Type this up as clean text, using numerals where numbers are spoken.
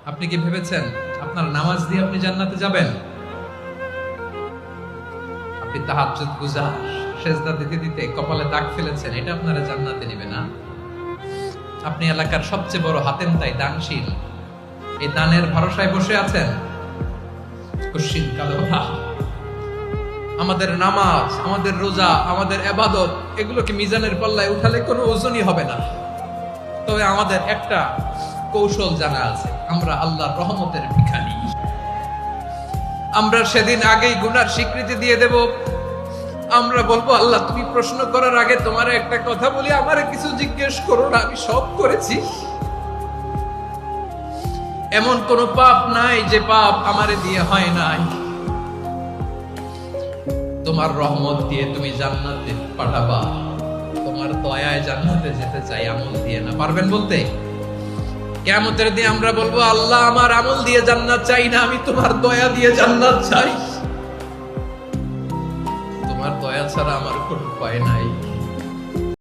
আপনি কি ভেবেছেন আপনার নামাজ দিয়ে আপনি জান্নাতে যাবেন? আপনি তাহাজ্জুদ গুজার, সেজদা দিতে দিতে কপালে দাগ ফেলেছেন, এটা আপনারা জান্নাতে নেবে না। আপনি এলাকার সবচেয়ে বড় হাতেম তাই দানশীল, এই দানের ভরসায় বসে আছেন। কুশ্চিন কালো আমাদের নামাজ, আমাদের রোজা, আমাদের ইবাদত, এগুলোকে মিজানের পাল্লায় উঠালে কোনো ওজনই হবে না। তবে আমাদের একটা কৌশল জানা আছে, আমরা আল্লাহর রহমতের ভিখারি। আমরা সেদিন আগেই গুনার স্বীকৃতি দিয়ে দেব। আমরা বলবো, আল্লাহ তুমি প্রশ্ন করার আগে তোমার একটা কথা বলি, আমারে কিছু জিজ্ঞেস করো না, আমি সব করেছি। এমন কোন পাপ নাই যে পাপ আমারে দিয়ে হয় নাই। তোমার রহমত দিয়ে তুমি জান্নাতে পাঠাবা, তোমার দয়ায় জান্নাতে যেতে চাই, আমল দিয়ে না। পারবেন বলতে? কিয়ামতের দিন আমরা বলবো, আল্লাহ আমার আমল দিয়ে জান্নাত চাই না, আমি তোমার দয়া দিয়ে জান্নাত চাই। তোমার দয়া ছাড়া আমার কোনো উপায় নাই।